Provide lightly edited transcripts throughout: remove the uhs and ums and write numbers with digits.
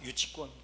유치권.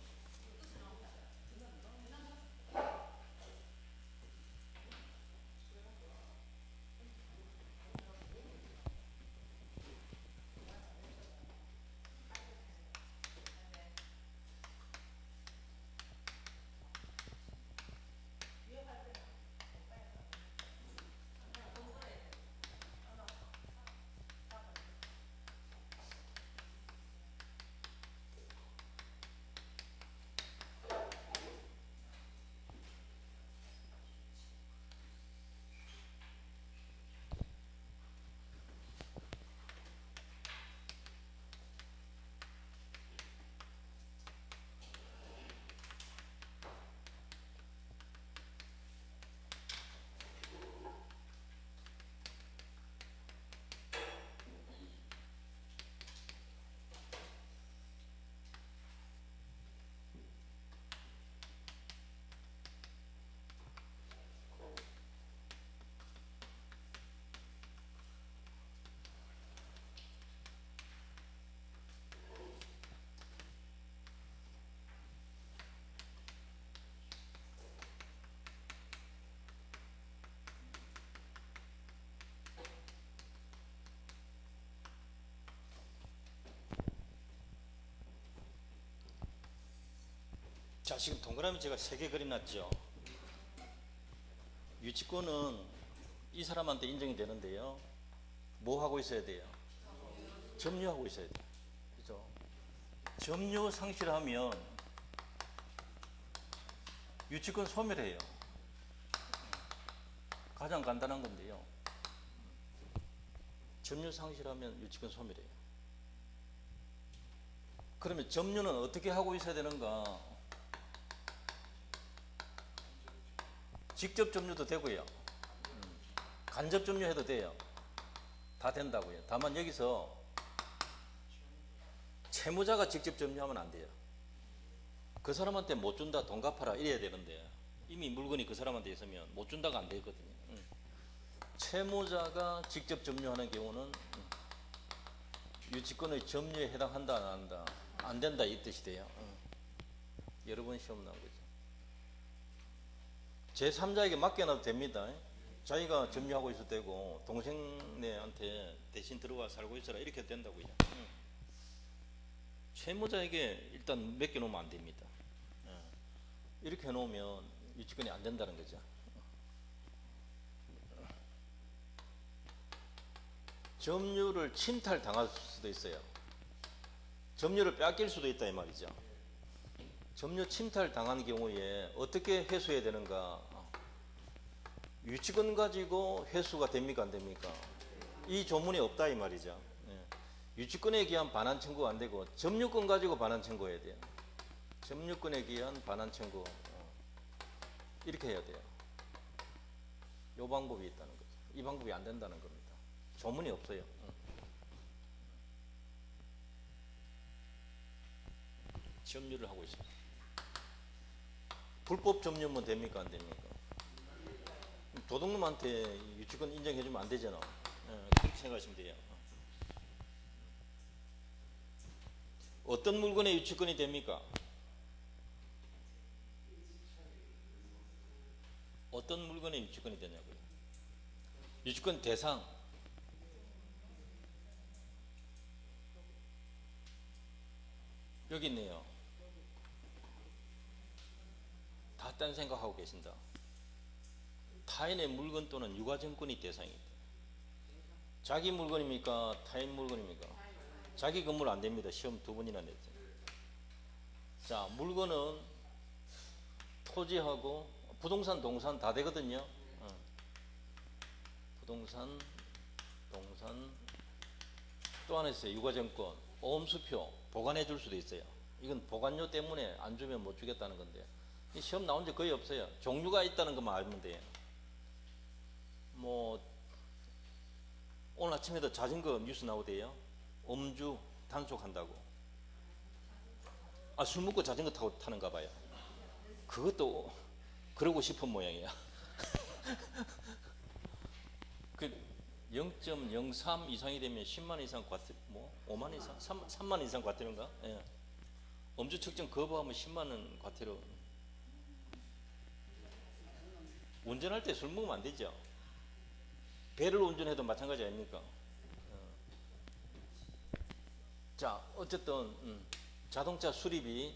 자, 지금 동그라미 제가 3개 그려놨죠. 유치권은 이 사람한테 인정이 되는데요. 뭐 하고 있어야 돼요? 점유하고 있어야 돼요. 그죠? 점유 상실하면 유치권 소멸해요. 가장 간단한 건데요. 점유 상실하면 유치권 소멸해요. 그러면 점유는 어떻게 하고 있어야 되는가? 직접 점유도 되고요. 간접 점유해도 돼요. 다 된다고요. 다만 여기서 채무자가 직접 점유하면 안 돼요. 그 사람한테 못 준다, 돈 갚아라 이래야 되는데 이미 물건이 그 사람한테 있으면 못 준다가 안 되거든요. 채무자가 직접 점유하는 경우는 유치권의 점유에 해당한다 안 한다? 안 된다 이 뜻이 돼요. 여러 번 시험 나온 거죠. 제3자에게 맡겨놔도 됩니다. 자기가 점유하고 있어도 되고 동생네한테 대신 들어와 살고 있어라 이렇게 된다고요. 채무자에게 일단 맡겨놓으면 안 됩니다. 이렇게 해놓으면 유치권이 안 된다는 거죠. 점유를 침탈당할 수도 있어요. 점유를 빼앗길 수도 있다 이 말이죠. 점유 침탈 당한 경우에 어떻게 회수해야 되는가? 유치권 가지고 회수가 됩니까 안 됩니까? 이 조문이 없다 이 말이죠. 유치권에 기한 반환 청구가 안 되고 점유권 가지고 반환 청구해야 돼요. 점유권에 기한 반환 청구 이렇게 해야 돼요. 이 방법이 있다는 거죠. 이 방법이 안 된다는 겁니다. 조문이 없어요. 점유를 하고 있어요. 불법 점유면 됩니까 안 됩니까? 도둑놈한테 유치권 인정해주면 안 되잖아. 그렇게 생각하시면 돼요. 어떤 물건의 유치권이 됩니까? 어떤 물건의 유치권이 되냐고요? 유치권 대상. 여기 있네요. 다 딴 생각하고 계신다. 타인의 물건 또는 유가증권이 대상입니다. 자기 물건입니까? 타인 물건입니까? 자기 건물 안 됩니다. 시험 2번이나 냈죠. 자, 물건은 토지하고 부동산, 동산 다 되거든요. 부동산, 동산 또 하나 있어요. 유가증권, 오음수표 보관해 줄 수도 있어요. 이건 보관료 때문에 안 주면 못 주겠다는 건데 이 시험 나온 적 거의 없어요. 종류가 있다는 것만 알면 돼요. 뭐 오늘 아침에도 자전거 뉴스 나오대요. 음주 단속한다고. 술 먹고 자전거 타고 타는가 봐요. 그것도 그러고 싶은 모양이야. 그 0.03 이상이 되면 10만 이상 과태, 뭐 5만 이상, 3만 이상 과태료인가? 예. 엄주 측정 거부하면 10만 원 과태료. 운전할 때 술 먹으면 안 되죠. 배를 운전해도 마찬가지 아닙니까? 자, 어쨌든 자동차 수리비,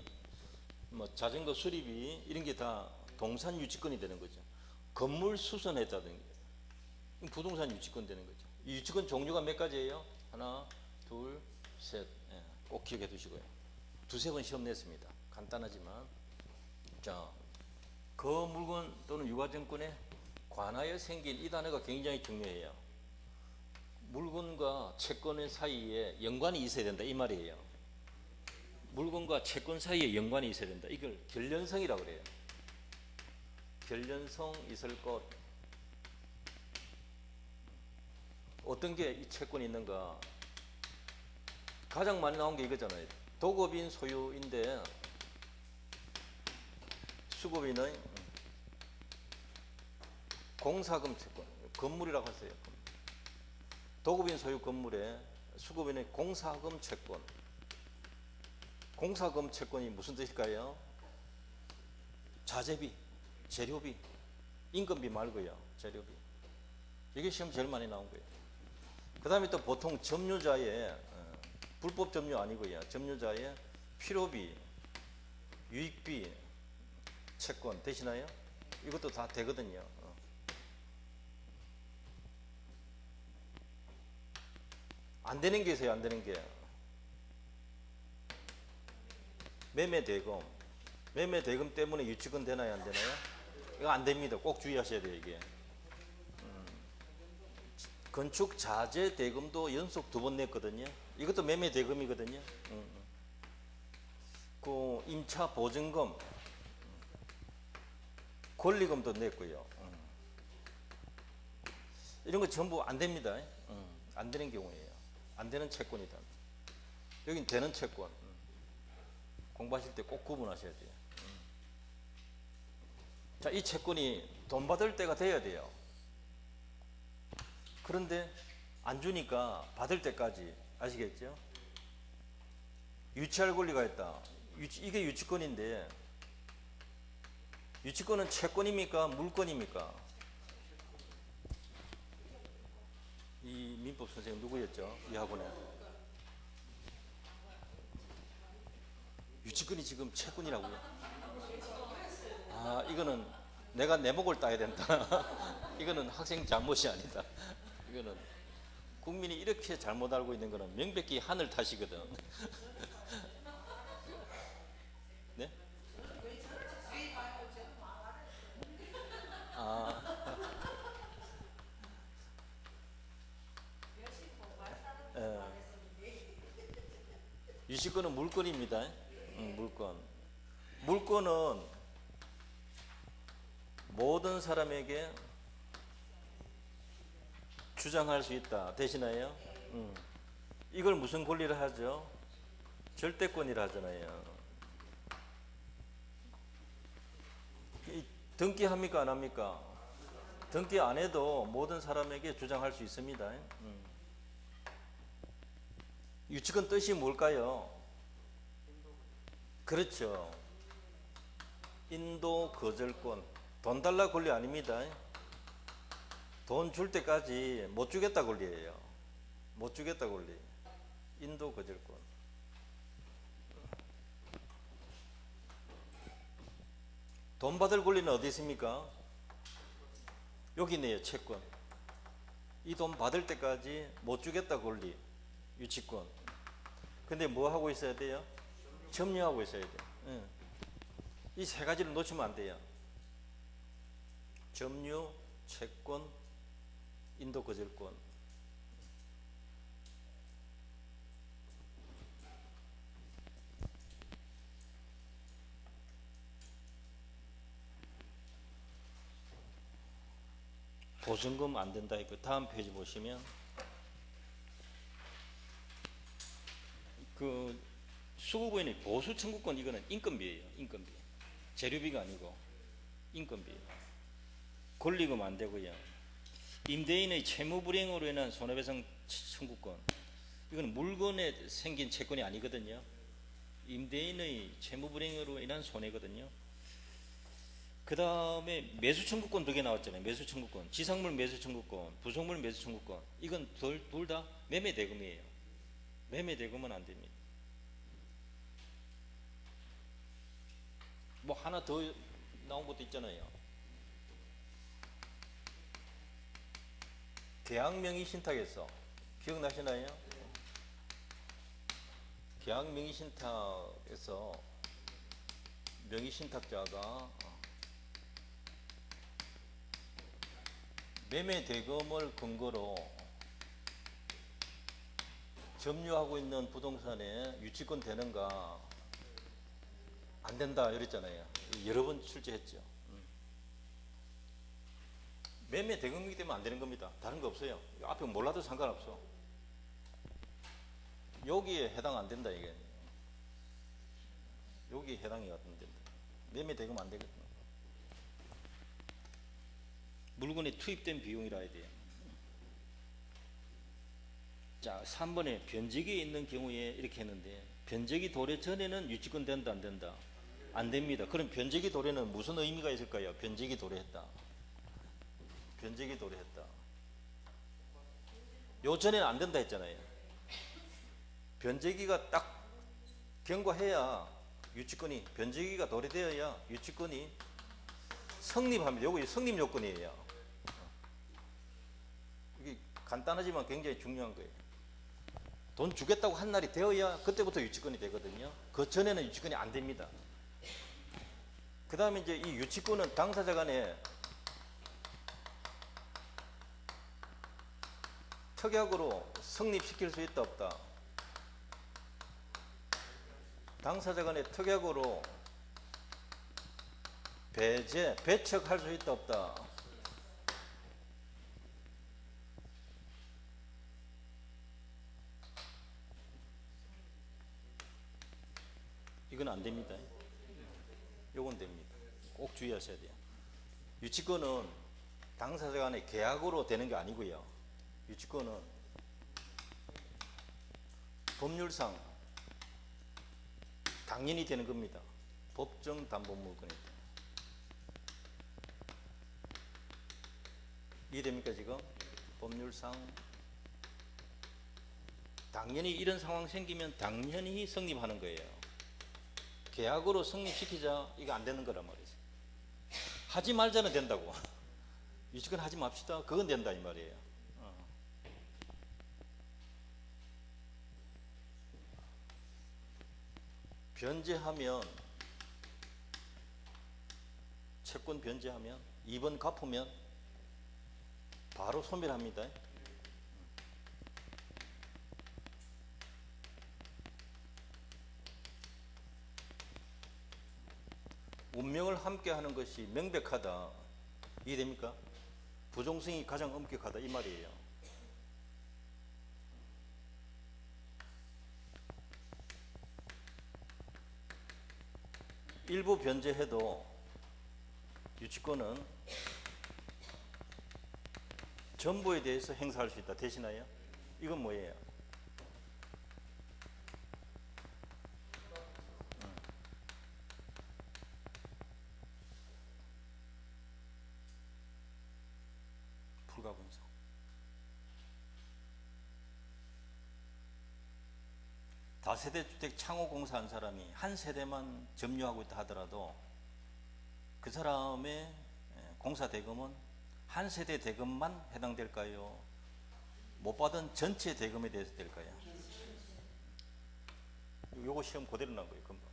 뭐 자전거 수리비 이런 게 다 동산 유치권이 되는 거죠. 건물 수선했다든지 부동산 유치권 되는 거죠. 이 유치권 종류가 몇 가지예요? 하나, 둘, 셋. 예, 꼭 기억해 두시고요. 두세 번 시험 냈습니다. 간단하지만. 자, 그 물건 또는 유가증권에 관하여 생긴 이 단어가 굉장히 중요해요. 물건과 채권 사이에 연관이 있어야 된다 이 말이에요. 물건과 채권 사이에 연관이 있어야 된다. 이걸 결련성이라고 그래요. 결련성 있을 것. 어떤 게 이 채권이 있는가? 가장 많이 나온 게 이거잖아요. 도급인 소유인데 수급인의 공사금 채권, 건물이라고 하세요. 도급인 소유 건물에 수급인의 공사금 채권. 공사금 채권이 무슨 뜻일까요? 자재비, 재료비, 인건비 말고요. 재료비. 이게 시험 제일 많이 나온 거예요. 그 다음에 또 보통 점유자의 불법 점유 아니고요. 점유자의 필요비, 유익비, 채권 되시나요? 이것도 다 되거든요. 안 되는 게 있어요. 안 되는 게 매매대금. 매매대금 때문에 유치권 되나요? 안 되나요? 이거 안 됩니다. 꼭 주의하셔야 돼요. 이게 건축 자재 대금도 연속 2번 냈거든요. 이것도 매매대금이거든요. 그 임차 보증금, 권리금도 냈고요. 이런 거 전부 안 됩니다. 안 되는 경우예요. 안 되는 채권이다. 여긴 되는 채권. 공부하실 때 꼭 구분하셔야 돼요. 자, 이 채권이 돈 받을 때가 돼야 돼요. 그런데 안 주니까 받을 때까지, 아시겠죠? 유치할 권리가 있다. 이게 유치권인데, 유치권은 채권입니까? 물권입니까? 이 민법 선생님 누구였죠? 이 학원에. 유치권이 지금 채권이라고요? 아, 이거는 내가 내 목을 따야 된다. 이거는 학생 잘못이 아니다. 이거는 국민이 이렇게 잘못 알고 있는 거는 명백히 하늘 탓이거든. 네? 아. 유치권은 물권입니다. 물권. 물권은 모든 사람에게 주장할 수 있다. 되시나요? 이걸 무슨 권리를 하죠? 절대권이라 하잖아요. 등기합니까? 안 합니까? 등기 안 해도 모든 사람에게 주장할 수 있습니다. 유치권 뜻이 뭘까요? 그렇죠. 인도 거절권. 돈 달라 권리 아닙니다. 돈 줄 때까지 못 주겠다 권리예요. 못 주겠다 권리. 인도 거절권. 돈 받을 권리는 어디 있습니까? 여기 있네요. 채권. 이 돈 받을 때까지 못 주겠다 권리. 유치권. 근데 뭐 하고 있어야 돼요? 점유하고 있어야 돼요. 이 세 가지를 놓치면 안 돼요. 점유, 채권, 인도 거절권. 보증금 안 된다. 그 다음 페이지 보시면 그 수급원의 보수 청구권 이거는 인건비예요. 인건비. 재료비가 아니고 인건비. 권리금 안 되고요. 임대인의 채무 불이행으로 인한 손해배상 청구권. 이거는 물건에 생긴 채권이 아니거든요. 임대인의 채무불이행으로 인한 손해거든요. 그 다음에 매수청구권 2개 나왔잖아요. 매수청구권, 지상물 매수청구권, 부속물 매수청구권. 이건 둘 다 매매대금이에요. 매매대금은 안 됩니다. 뭐 하나 더 나온 것도 있잖아요. 계약명의신탁에서 기억나시나요? 계약명의신탁에서 명의신탁자가 매매대금을 근거로 점유하고 있는 부동산에 유치권 되는가 안 된다 이랬잖아요. 여러 번 출제했죠. 매매대금이기 때문에 안 되는 겁니다. 다른 거 없어요. 앞에 몰라도 상관없어. 여기에 해당 안 된다 이게. 여기에 해당이 안 된다. 매매대금 안 되거든요. 물건에 투입된 비용이라 해야 돼요. 자, 3번에 변적이 있는 경우에 이렇게 했는데, 변적이 도래 전에는 유치권 된다 안 된다? 안 됩니다. 그럼 변적이 도래는 무슨 의미가 있을까요? 변적이 도래했다. 변적이 도래했다. 요 전에는 안 된다 했잖아요. 변제기가 딱 경과해야 유치권이, 변제기가 도래되어야 유치권이 성립합니다. 요거 성립 요건이에요. 이게 간단하지만 굉장히 중요한 거예요. 돈 주겠다고 한 날이 되어야 그때부터 유치권이 되거든요. 그 전에는 유치권이 안 됩니다. 그 다음에 이제 이 유치권은 당사자 간에 특약으로 성립시킬 수 있다 없다? 당사자 간에 특약으로 배제, 배척할 수 있다 없다? 이건 안 됩니다. 요건 됩니다. 꼭 주의하셔야 돼요. 유치권은 당사자 간의 계약으로 되는 게 아니고요. 유치권은 법률상 당연히 되는 겁니다. 법정 담보물권이다. 이해됩니까 지금? 법률상 당연히 이런 상황 생기면 당연히 성립하는 거예요. 계약으로 성립시키자 이거 안 되는 거란 말이지. 하지 말자는 된다고. 유치권 하지 맙시다. 그건 된다 이 말이에요. 변제하면, 채권 변제하면, 2번 갚으면 바로 소멸합니다. 운명을 함께 하는 것이 명백하다. 이해됩니까? 부종성이 가장 엄격하다 이 말이에요. 일부 변제해도 유치권은 전부에 대해서 행사할 수 있다. 되시나요? 이건 뭐예요? 불가분성. 다세대 주택 창호 공사한 사람이 한 세대만 점유하고 있다 하더라도 그 사람의 공사 대금은 한 세대 대금만 해당될까요? 못 받은 전체 대금에 대해서 될까요? 요거 시험 그대로 난 거예요. 금방.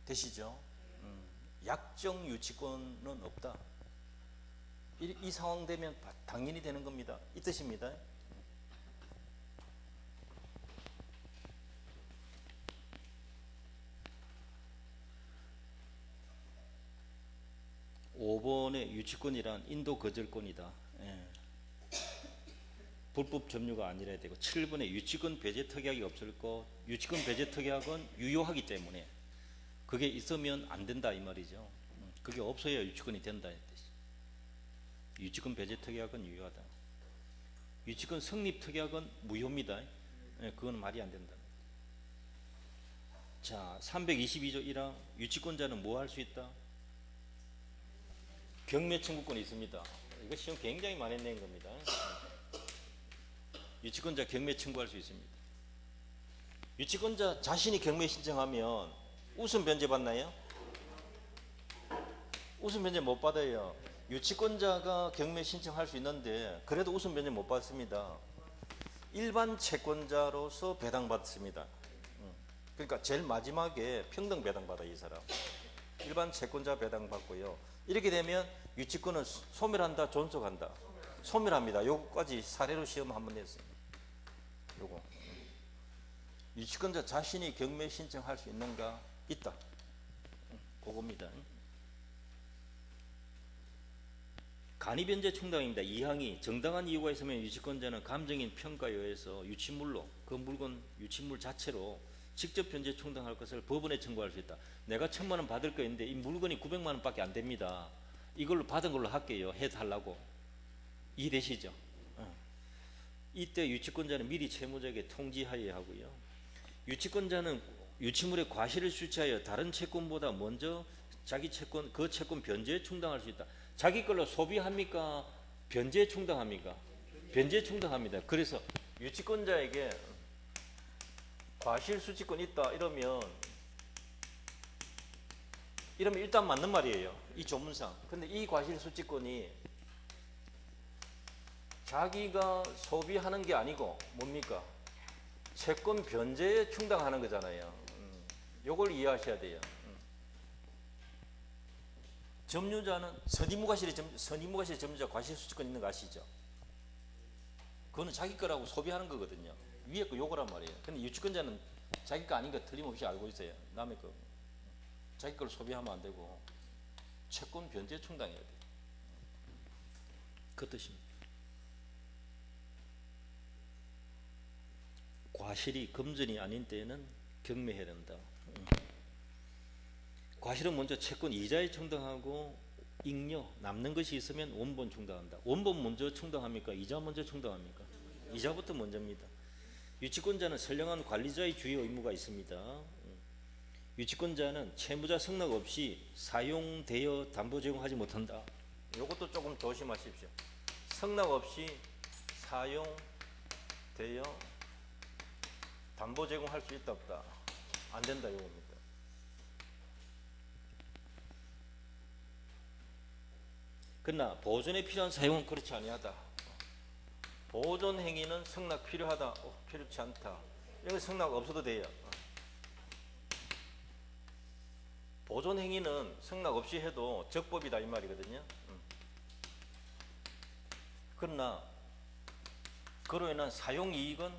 되시죠? 약정 유치권은 없다. 이 상황 되면 당연히 되는 겁니다. 이 뜻입니다. 5번의 유치권이란 인도 거절권이다. 예. 불법 점유가 아니라 되고, 7번에 유치권 배제 특약이 없을 것, 유치권 배제 특약은 유효하기 때문에 그게 있으면 안 된다 이 말이죠. 그게 없어야 유치권이 된다 이 뜻이. 유치권 배제 특약은 유효하다. 유치권 성립 특약은 무효입니다. 예, 그건 말이 안 된다. 자, 322조 1항 유치권자는 뭐 할 수 있다? 경매 청구권이 있습니다. 이거 시험 굉장히 많이 낸 겁니다. 유치권자 경매 청구할 수 있습니다. 유치권자 자신이 경매 신청하면 우선 변제 받나요? 우선 변제 못 받아요. 유치권자가 경매 신청할 수 있는데 그래도 우선 변제 못 받습니다. 일반 채권자로서 배당받습니다. 그러니까 제일 마지막에 평등 배당받아요. 이 사람 일반 채권자 배당받고요. 이렇게 되면 유치권은 소멸한다 존속한다? 소멸합니다. 요거까지 사례로 시험 한번 냈어요. 요거 유치권자 자신이 경매 신청할 수 있는가? 있다. 그겁니다. 간이변제 충당입니다. 2항이 정당한 이유가 있으면 유치권자는 감정인 평가에 의해서 유치물로 그 물건 유치물 자체로 직접 변제 충당할 것을 법원에 청구할 수 있다. 내가 1,000만 원 받을 거 있는데 이 물건이 900만 원밖에 안 됩니다. 이걸로 받은 걸로 할게요. 해달라고. 이해되시죠? 이때 유치권자는 미리 채무자에게 통지하여야 하고요. 유치권자는 유치물의 과실을 수취하여 다른 채권보다 먼저 자기 채권, 그 채권 변제에 충당할 수 있다. 자기 걸로 소비합니까? 변제에 충당합니까? 변제에 충당합니다. 그래서 유치권자에게 과실 수취권 있다 이러면 일단 맞는 말이에요. 이 조문상. 근데 이 과실 수취권이 자기가 소비하는 게 아니고 뭡니까? 채권 변제에 충당하는 거잖아요. 요걸 이해하셔야 돼요. 점유자는 선의무과실의 점유자 과실수취권 있는 거 아시죠? 그거는 자기 거라고 소비하는 거거든요. 위에 거 요거란 말이에요. 근데 유치권자는 자기 거 아닌 거 틀림없이 알고 있어요. 남의 거. 자기 걸 소비하면 안 되고 채권 변제 충당해야 돼요. 그 뜻입니다. 과실이 금전이 아닌 때에는 경매해야 된다. 과실은 먼저 채권 이자에 충당하고 잉여 남는 것이 있으면 원본 충당한다. 원본 먼저 충당합니까? 이자 먼저 충당합니까? 이자부터 먼저입니다. 유치권자는 선량한 관리자의 주의 의무가 있습니다. 유치권자는 채무자 승낙 없이 사용되어 담보 제공하지 못한다. 이것도 조금 조심하십시오. 승낙 없이 사용되어 담보 제공할 수 있다 없다? 안 된다 이겁니다. 그러나 보존에 필요한 사용은 그렇지 아니하다. 보존 행위는 승낙 필요하다, 필요치 않다. 이건 승낙 없어도 돼요. 보존 행위는 승낙 없이 해도 적법이다 이 말이거든요. 그러나 그로 인한 사용 이익은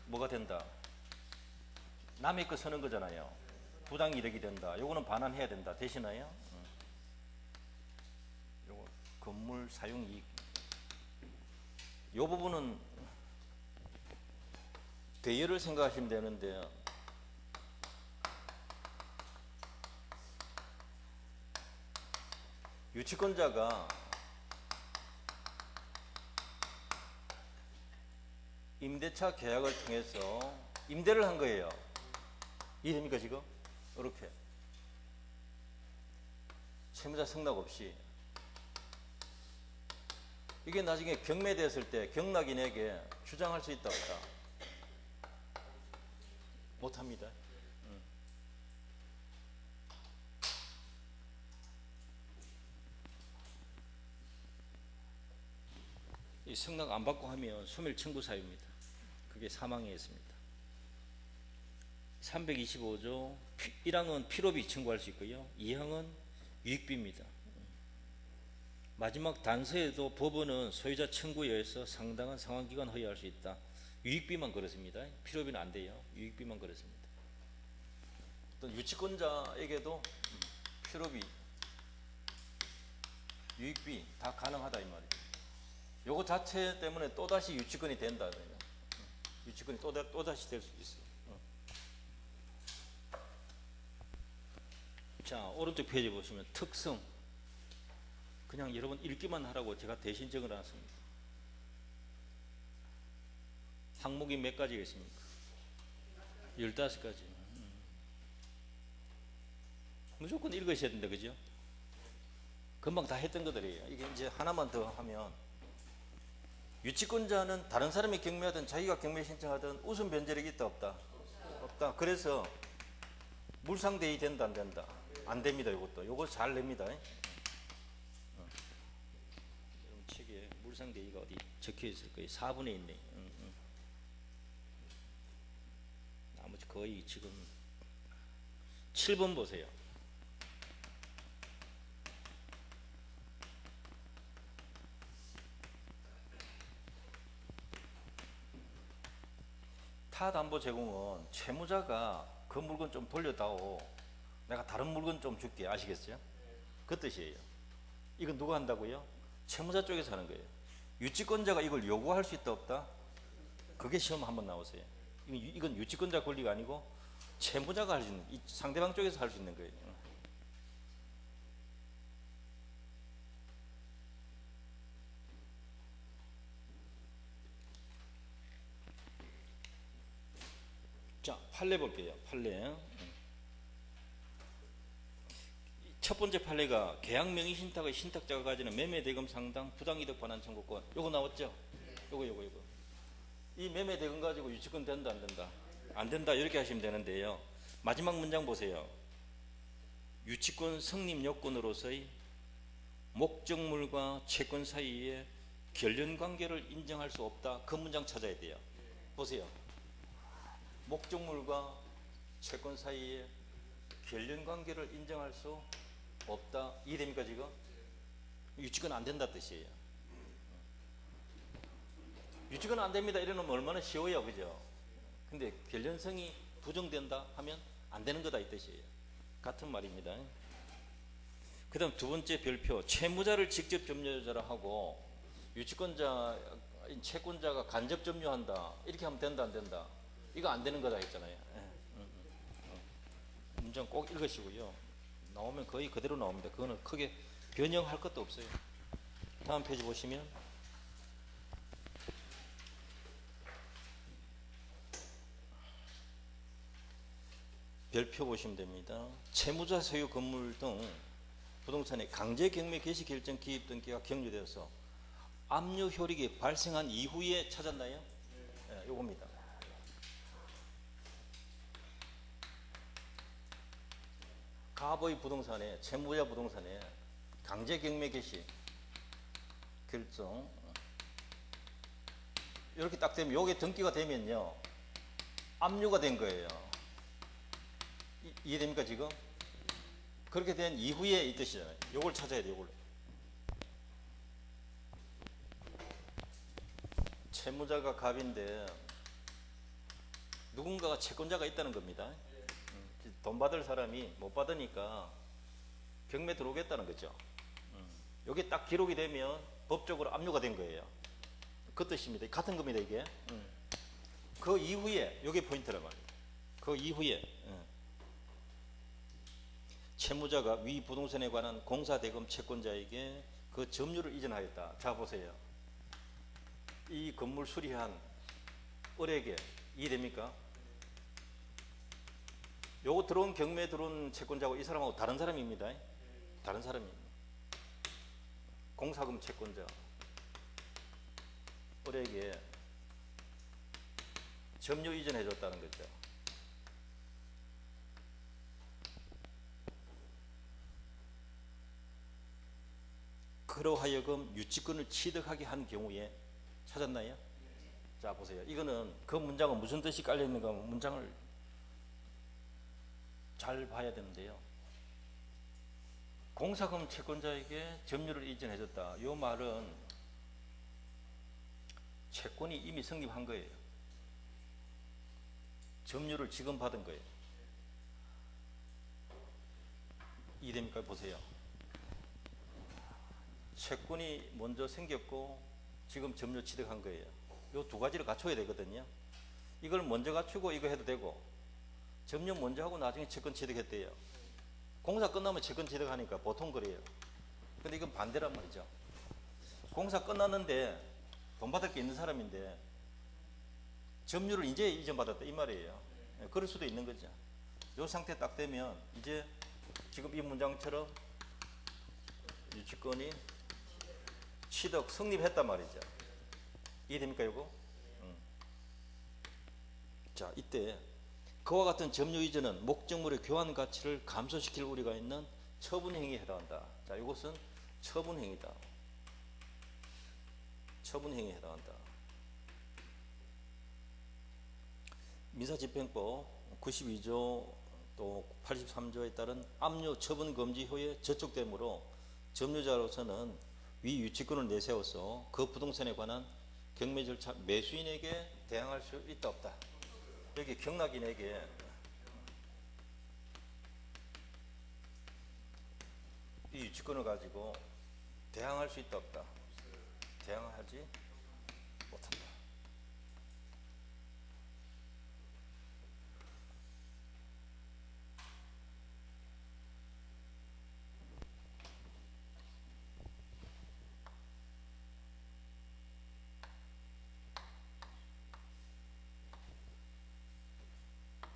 뭐가 된다? 남의 거 쓰는 거잖아요. 부당 이득이 된다. 요거는 반환해야 된다. 되시나요? 요거 건물 사용 이익. 요 부분은 대여를 생각하시면 되는데요. 유치권자가 임대차 계약을 통해서 임대를 한 거예요. 이해됩니까 지금? 이렇게 채무자 승낙 없이. 이게 나중에 경매됐을 때 경락인에게 주장할 수 있다 없다? 못합니다. 이 승낙 안 받고 하면 소멸 청구 사유입니다. 그게 사망에 있습니다. 325조 1항은 필요비 청구할 수 있고요. 2항은 유익비입니다. 마지막 단서에도 법원은 소유자 청구에 의해서 상당한 상환기간 허용할 수 있다. 유익비만 그렇습니다. 필요비는 안 돼요. 유익비만 그렇습니다. 또 유치권자에게도 필요비, 유익비 다 가능하다 이 말이에요. 요거 자체 때문에 또다시 유치권이 된다. 유치권이 또다시 될 수도 있어요. 자, 오른쪽 페이지 보시면 특성. 그냥 여러분 읽기만 하라고 제가 대신 적어놨습니다. 항목이 몇 가지가 있습니까? 15가지. 무조건 읽으셔야 된다, 그죠? 금방 다 했던 것들이에요. 이게 이제 하나만 더 하면, 유치권자는 다른 사람이 경매하든 자기가 경매 신청하든 우선 변제력이 있다 없다? 없다. 그래서 물상대의 된다 안 된다? 안 됩니다. 요거 잘 냅니다. 책에 물상대의가 어디 적혀 있을 거예요. 4분에 있네. 나머지 거의 지금 7번 보세요. 타담보 제공은 채무자가 그 물건 좀 돌려다오, 내가 다른 물건 좀 줄게, 아시겠어요? 그 뜻이에요. 이건 누가 한다고요? 채무자 쪽에서 하는 거예요. 유치권자가 이걸 요구할 수 있다 없다? 그게 시험 한번 나오세요. 이건 유치권자 권리가 아니고 채무자가 할 수 있는, 이 상대방 쪽에서 할 수 있는 거예요. 자, 판례 볼게요. 판례. 첫 번째 판례가 계약 명의 신탁의 신탁자가 가지는 매매 대금 상당 부당이득 반환 청구권. 요거 나왔죠? 요거. 이 매매 대금 가지고 유치권 된다 안 된다? 안 된다. 이렇게 하시면 되는데요. 마지막 문장 보세요. 유치권 성립 요건으로서의 목적물과 채권 사이에 결연 관계를 인정할 수 없다. 그 문장 찾아야 돼요. 보세요. 목적물과 채권 사이에 결연 관계를 인정할 수 없다. 이해됩니까 지금? 유치권 안 된다 뜻이에요. 유치권 안 됩니다 이러면 얼마나 쉬워요, 그죠? 근데 결연성이 부정된다 하면 안 되는 거다 이 뜻이에요. 같은 말입니다. 그 다음 두 번째 별표, 채무자를 직접 점유자라 하고 유치권자, 채권자가 간접 점유한다 이렇게 하면 된다 안 된다? 이거 안 되는 거다 했잖아요. 문장 꼭 읽으시고요. 나오면 거의 그대로 나옵니다. 그거는 크게 변형할 것도 없어요. 다음 페이지 보시면 별표 보시면 됩니다. 채무자 소유 건물 등 부동산의 강제 경매 개시 결정 기입 등기가 격려되어서 압류 효력이 발생한 이후에 찾았나요? 네, 요겁니다. 갑의 부동산에, 채무자 부동산에 강제 경매 개시 결정 이렇게 딱 되면, 요게 등기가 되면요 압류가 된 거예요. 이해됩니까 지금? 그렇게 된 이후에 이 뜻이잖아요. 요걸 찾아야 돼요. 요걸. 채무자가 갑인데 누군가가 채권자가 있다는 겁니다. 돈 받을 사람이 못 받으니까 경매 들어오겠다는 거죠. 여기 딱 기록이 되면 법적으로 압류가 된 거예요. 그 뜻입니다. 같은 겁니다 이게. 그 이후에, 이게 포인트란 말이에요. 그 이후에 채무자가 위 부동산에 관한 공사대금 채권자에게 그 점유를 이전하였다. 자 보세요. 이 건물 수리한 을에게 이해됩니까? 요거 들어온 경매에 들어온 채권자하고 이 사람하고 다른 사람입니다. 다른 사람입니다. 공사금 채권자 을에게 점유 이전해 줬다는 거죠. 그러하여금 유치권을 취득하게 한 경우에 찾았나요? 자 보세요. 이거는 그 문장은 무슨 뜻이 깔려 있는가 문장을 잘 봐야 되는데요. 공사금 채권자에게 점유를 이전해 줬다. 이 말은 채권이 이미 성립한 거예요. 점유를 지금 받은 거예요. 이해됩니까? 보세요. 채권이 먼저 생겼고 지금 점유 취득한 거예요. 이 두 가지를 갖춰야 되거든요. 이걸 먼저 갖추고 이거 해도 되고, 점유 먼저 하고 나중에 채권 취득했대요. 공사 끝나면 채권 취득하니까 보통 그래요. 근데 이건 반대란 말이죠. 공사 끝났는데 돈 받을 게 있는 사람인데 점유를 이제 이전받았다 이 말이에요. 예, 그럴 수도 있는 거죠. 이 상태 딱 되면 이제 지금 이 문장처럼 유치권이 취득 성립했단 말이죠. 이해됩니까 이거? 자, 이때 그와 같은 점유 이전은 목적물의 교환 가치를 감소시킬 우려가 있는 처분 행위에 해당한다. 자, 이것은 처분 행위다. 처분 행위에 해당한다. 민사집행법 92조 또 83조에 따른 압류 처분 금지효에 저촉되므로 점유자로서는 위 유치권을 내세워서 그 부동산에 관한 경매 절차 매수인에게 대항할 수 있다 없다. 여기 경락인에게 이 유치권을 가지고 대항할 수 있다 없다. 대항하지 못한다.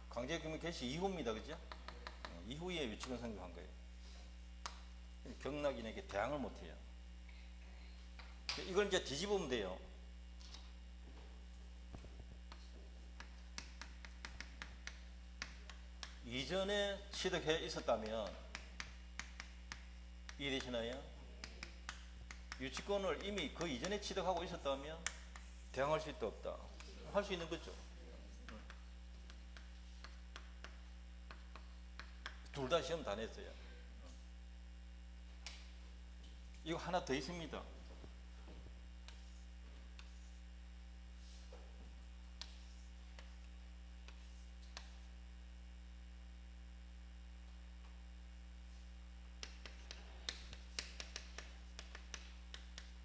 강제금융 개시 이후입니다. 그죠? 이후에 유치권 성립한 거예요. 경락인에게 대항을 못해요. 이걸 이제 뒤집으면 돼요. 이전에 취득해 있었다면 이해되시나요? 유치권을 이미 그 이전에 취득하고 있었다면 대항할 수 있다 없다. 할 수 있는 거죠. 둘 다 시험 다 냈어요. 이거 하나 더 있습니다.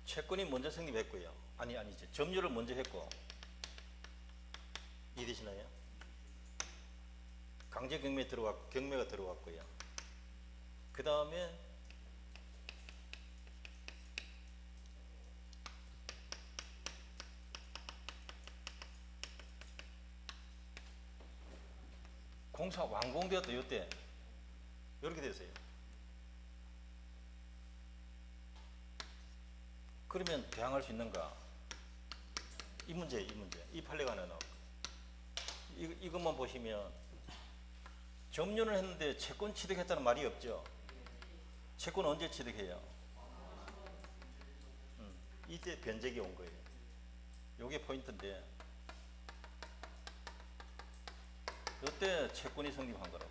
채권이 먼저 성립했고요. 아니죠. 점유를 먼저 했고. 이해되시나요? 강제 경매가 들어갔고요. 그 다음에 공사 완공되었다. 이때 이렇게 됐어요. 그러면 대항할 수 있는가? 이 문제. 이 판례가 하나 나오고. 이것만 보시면 점유를 했는데 채권 취득했다는 말이 없죠. 채권 언제 취득해요? 이때 변제기 온 거예요. 이게 포인트인데 이때 채권이 성립한 거라고.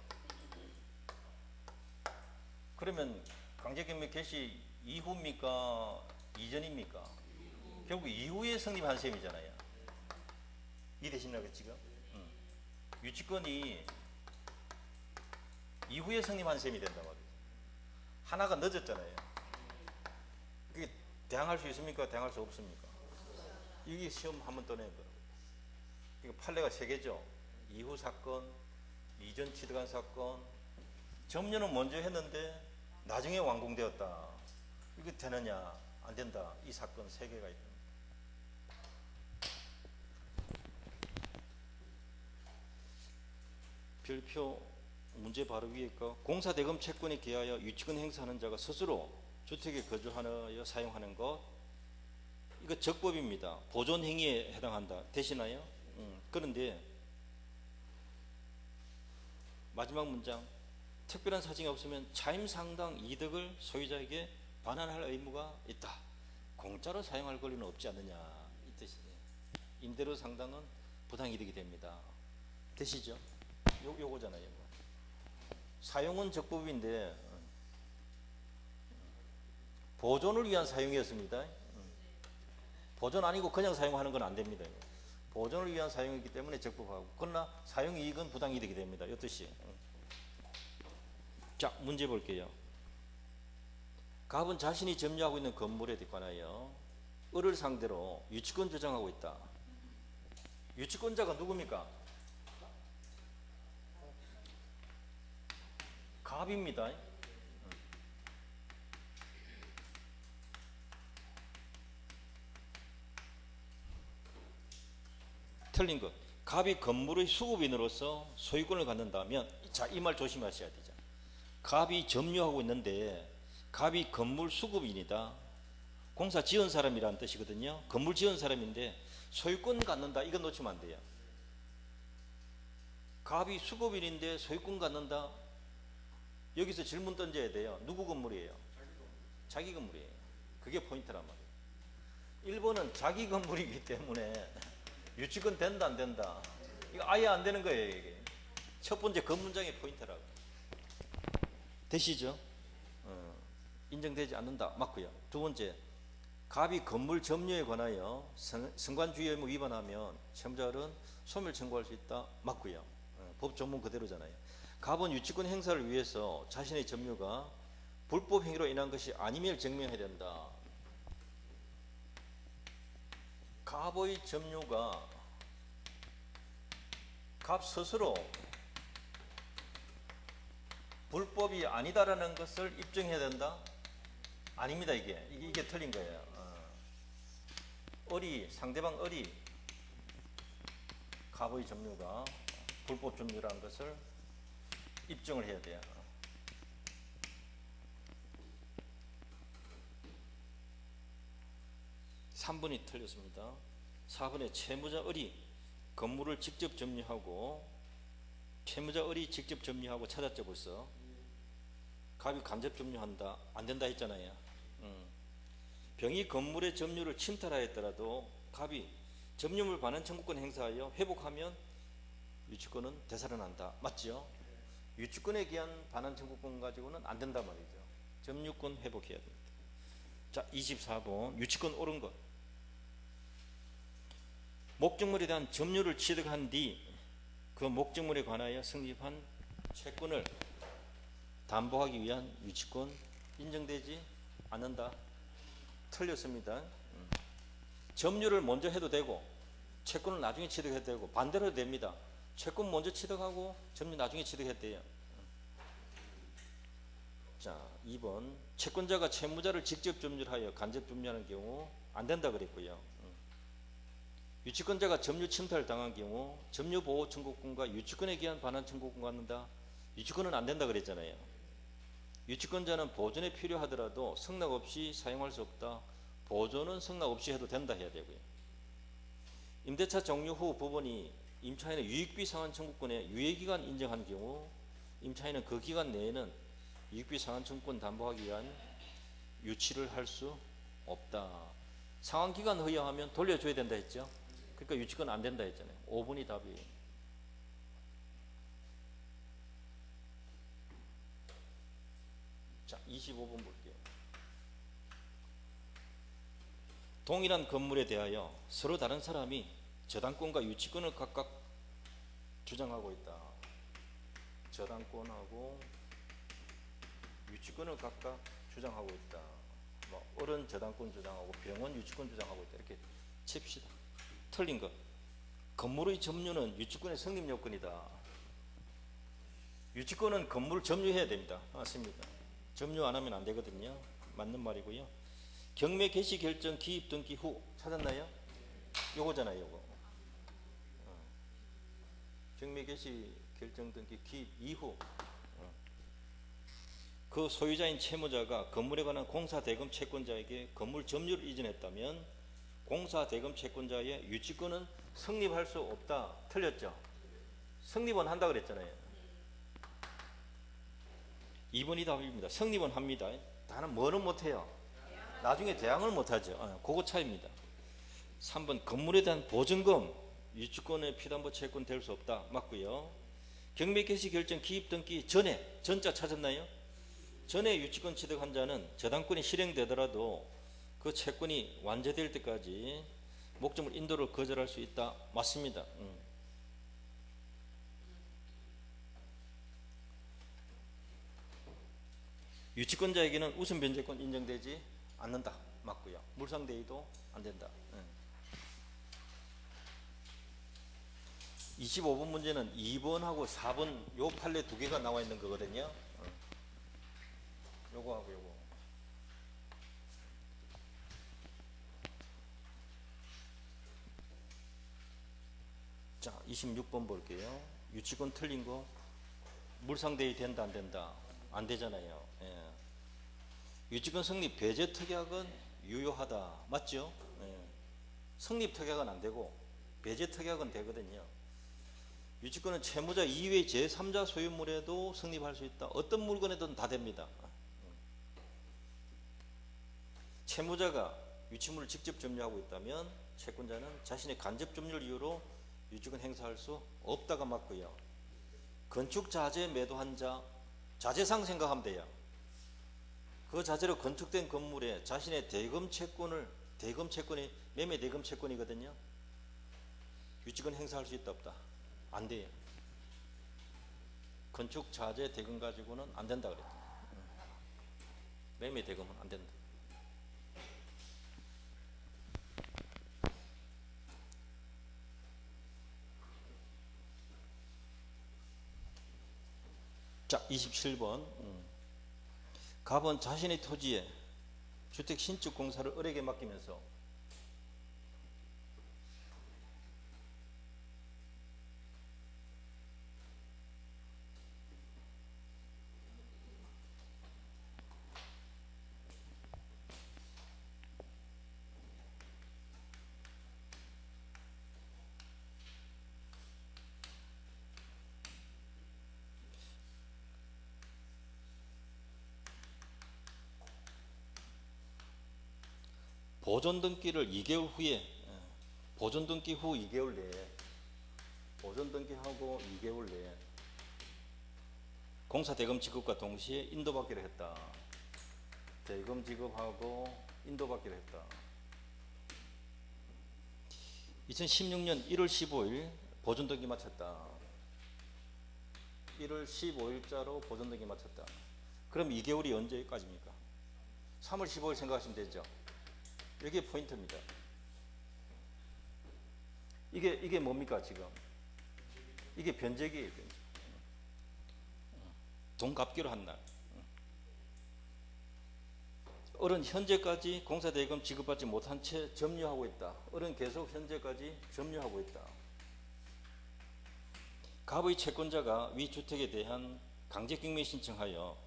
그러면 강제경매 개시 이후입니까? 이전입니까? 결국 이후에 성립한 셈이잖아요. 이해되시나요 지금? 유치권이 이후에 성립한 셈이 된단 말이에요. 하나가 늦었잖아요. 그게 대항할 수 있습니까? 대항할 수 없습니까? 이게 시험 한번 떠낸 거라고. 이거 판례가 세 개죠. 이후 사건, 이전 취득한 사건, 점유는 먼저 했는데 나중에 완공되었다. 이게 되느냐? 안 된다. 이 사건 세 개가 있다. 별표 문제 바로 위에 거. 공사대금 채권에 기하여 유치권 행사하는 자가 스스로 주택에 거주하여 사용하는 것. 이거 적법입니다. 보존 행위에 해당한다. 되시나요? 그런데 마지막 문장. 특별한 사정이 없으면 차임상당 이득을 소유자에게 반환할 의무가 있다. 공짜로 사용할 권리는 없지 않느냐 이 뜻이에요. 임대료 상당은 부당이득이 됩니다. 되시죠? 요거잖아요. 사용은 적법인데 보존을 위한 사용이었습니다. 보존 아니고 그냥 사용하는 건 안 됩니다. 보존을 위한 사용이기 때문에 적법하고, 그러나 사용이익은 부당이득이 됩니다. 이 뜻이. 자, 문제 볼게요. 갑은 자신이 점유하고 있는 건물에 관하여 을을 상대로 유치권 주장하고 있다. 유치권자가 누굽니까? 갑입니다. 틀린 것. 갑이 건물의 수급인으로서 소유권을 갖는다면, 자, 이 말 조심하셔야 되죠. 갑이 점유하고 있는데 갑이 건물 수급인이다. 공사 지은 사람이라는 뜻이거든요. 건물 지은 사람인데 소유권 갖는다. 이건 놓치면 안 돼요. 갑이 수급인인데 소유권 갖는다. 여기서 질문 던져야 돼요. 누구 건물이에요? 자기 건물이에요. 그게 포인트란 말이에요. 1번은 자기 건물이기 때문에 유치권 된다 안 된다. 이거 아예 안 되는 거예요. 이게 첫 번째 그 문장의 포인트라고. 되시죠? 인정되지 않는다. 맞고요. 두 번째, 갑이 건물 점유에 관하여 성관주의 의무 위반하면 채무자는 소멸 청구할 수 있다. 맞고요. 법 전문 그대로잖아요. 갑은 유치권 행사를 위해서 자신의 점유가 불법 행위로 인한 것이 아님을 증명해야 된다. 갑의 점유가 갑 스스로 불법이 아니다라는 것을 입증해야 된다? 아닙니다. 이게 틀린 거예요. 상대방 갑의 점유가 불법 점유라는 것을 입증을 해야 돼요. 3번이 틀렸습니다. 4번에 채무자 건물을 직접 점유하고 채무자 직접 점유하고 찾았죠. 벌써 갑이 간접 점유한다 안 된다 했잖아요. 병이 건물의 점유를 침탈하였더라도 갑이 점유물 반환 청구권 행사하여 회복하면 유치권은 되살아난다. 맞죠? 유치권에 기한 반환 청구권 가지고는 안 된다 말이죠. 점유권 회복해야 됩니다. 자, 24번 유치권 옳은 것. 목적물에 대한 점유를 취득한 뒤 그 목적물에 관하여 성립한 채권을 담보하기 위한 유치권 인정되지 않는다. 틀렸습니다. 점유를 먼저 해도 되고 채권을 나중에 취득해도 되고 반대로 해도 됩니다. 채권 먼저 취득하고 점유 나중에 취득해도 돼요. 자, 2번 채권자가 채무자를 직접 점유하여 간접 점유하는 경우 안 된다 그랬고요. 유치권자가 점유 침탈을 당한 경우 점유보호 청구권과 유치권에 기한 반환 청구권 갖는다. 유치권은 안 된다 그랬잖아요. 유치권자는 보존에 필요하더라도 승낙 없이 사용할 수 없다. 보존은 승낙 없이 해도 된다 해야 되고요. 임대차 종료 후 법원이 임차인의 유익비 상환 청구권의 유예기간 인정한 경우 임차인은 그 기간 내에는 유익비 상환 청구권 담보하기 위한 유치를 할 수 없다. 상환기간 허용하면 돌려줘야 된다 했죠. 그러니까 유치권 안 된다 했잖아요. 5번이 답이에요. 자, 25번 볼게요. 동일한 건물에 대하여 서로 다른 사람이 저당권과 유치권을 각각 주장하고 있다. 저당권하고 유치권을 각각 주장하고 있다. 어른 저당권 주장하고 병원 유치권 주장하고 있다. 이렇게 칩시다. 틀린 것. 건물의 점유는 유치권의 성립 요건이다. 유치권은 건물을 점유해야 됩니다. 맞습니다. 점유 안 하면 안 되거든요. 맞는 말이고요. 경매 개시 결정 기입 등기 후 찾았나요? 요거잖아요. 요거. 경매 개시 결정 등기 기입 이후 그 소유자인 채무자가 건물에 관한 공사대금 채권자에게 건물 점유를 이전했다면 공사대금 채권자의 유치권은 성립할 수 없다. 틀렸죠? 성립은 한다 그랬잖아요. 2번이 답입니다. 성립은 합니다. 다는 뭐는 못해요? 나중에 대항을 못하죠. 그거 차이입니다. 3번 건물에 대한 보증금 유치권의 피담보 채권 될 수 없다. 맞고요. 경매 개시 결정 기입 등기 전에 전자 찾았나요? 전에 유치권 취득한 자는 저당권이 실행되더라도 그 채권이 완제될 때까지 목적물 인도를 거절할 수 있다. 맞습니다. 유치권자에게는 우선 변제권 인정되지 않는다. 맞고요. 물상대의도 안 된다. 25번 문제는 2번하고 4번 요 판례 두 개가 나와 있는 거거든요. 요거하고 요거. 26번 볼게요. 유치권 틀린 거 물상대위 된다 안 된다? 안 되잖아요. 예. 유치권 성립 배제 특약은 유효하다. 맞죠? 예. 성립 특약은 안 되고 배제 특약은 되거든요. 유치권은 채무자 이외의 제3자 소유물에도 성립할 수 있다. 어떤 물건에든 다 됩니다. 채무자가 유치물을 직접 점유하고 있다면 채권자는 자신의 간접 점유를 이유로 유치권 행사할 수 없다가 맞고요. 건축 자재 매도한 자, 자재상 생각하면 돼요. 그 자재로 건축된 건물에 자신의 대금 채권이 매매 대금 채권이거든요. 유치권 행사할 수 있다 없다? 안 돼요. 건축 자재 대금 가지고는 안 된다 그랬죠. 매매 대금은 안 된다. 자, 27번. 갑은 자신의 토지에 주택 신축 공사를 을에게 맡기면서 보존 등기를 2개월 후에 보존 등기 후 2개월 내에 보존 등기하고 2개월 내에 공사 대금 지급과 동시에 인도받기를 했다. 대금 지급하고 인도받기를 했다. 2016년 1월 15일 보존 등기 마쳤다. 1월 15일자로 보존 등기 마쳤다. 그럼 2개월이 언제까지입니까? 3월 15일 생각하시면 되죠. 이게 포인트입니다. 이게 뭡니까 지금? 이게 변제기예요. 변제. 돈 갚기로 한 날. 을은 현재까지 공사대금 지급받지 못한 채 점유하고 있다. 을은 계속 현재까지 점유하고 있다. 갑의 채권자가 위 주택에 대한 강제 경매 신청하여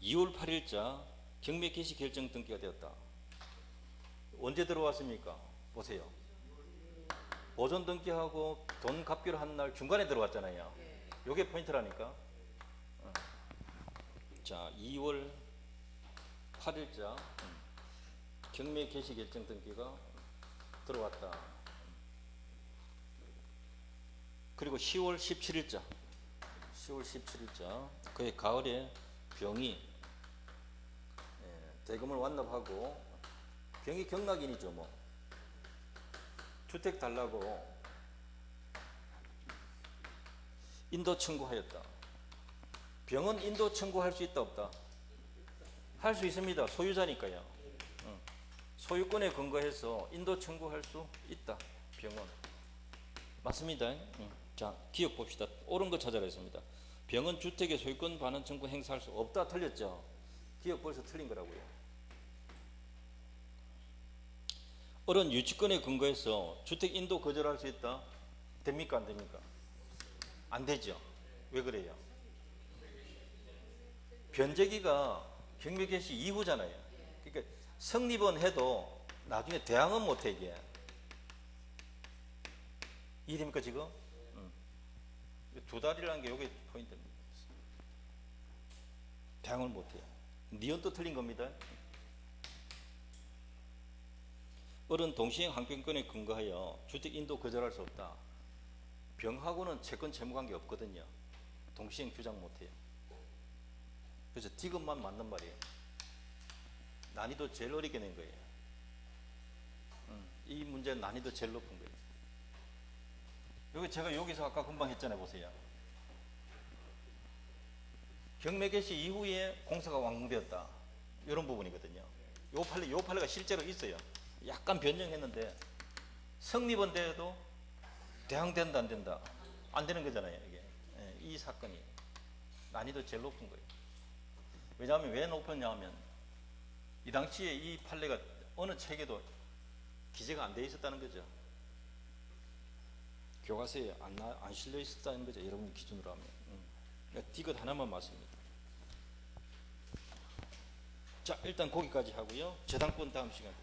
2월 8일자 경매 개시 결정 등기가 되었다. 언제 들어왔습니까? 보세요. 보존 등기하고 돈 갚기로 한 날 중간에 들어왔잖아요. 요게 포인트라니까. 자, 2월 8일자 경매 개시 결정 등기가 들어왔다. 그리고 10월 17일자 그의 가을에 병이 대금을 완납하고 병이 경락인이죠. 뭐 주택 달라고 인도 청구하였다. 병은 인도 청구할 수 있다 없다? 할 수 있습니다. 소유자니까요. 소유권에 근거해서 인도 청구할 수 있다. 병은 맞습니다. 자, 기억 봅시다. 옳은 거 찾아라 했습니다. 병은 주택의 소유권 반환 청구 행사할 수 없다. 틀렸죠. 기억 벌써 틀린 거라고요. 을은 유치권에 근거해서 주택 인도 거절할 수 있다? 됩니까? 안 됩니까? 안 되죠. 왜 그래요? 변제기가 경매 개시 이후잖아요. 그러니까 성립은 해도 나중에 대항은 못해 이게. 이해됩니까 지금? 두 달이라는 게 이게 포인트입니다. 대항을 못해요. 니은도 틀린 겁니다. 을은 동시행 항변권에 근거하여 주택 인도 거절할 수 없다. 병하고는 채권 채무관계 없거든요. 동시행 주장 못해요. 그래서 디귿만 맞는 말이에요. 난이도 제일 어렵게 낸 거예요. 이 문제는 난이도 제일 높은 거예요. 여기 제가 여기서 아까 금방 했잖아요. 보세요. 경매 개시 이후에 공사가 완공되었다. 이런 부분이거든요. 요 판례가 실제로 있어요. 약간 변경했는데 성립은 돼도 대항된다 안 된다? 안 되는 거잖아요. 이게 이 사건이 난이도 제일 높은 거예요. 왜냐하면 왜 높았냐 하면 이 당시에 이 판례가 어느 책에도 기재가 안 돼 있었다는 거죠. 교과서에 안 실려 있었다는 거죠. 여러분 기준으로 하면. 그러니까 디귿 하나만 맞습니다. 자, 일단 거기까지 하고요. 저당권 다음 시간에.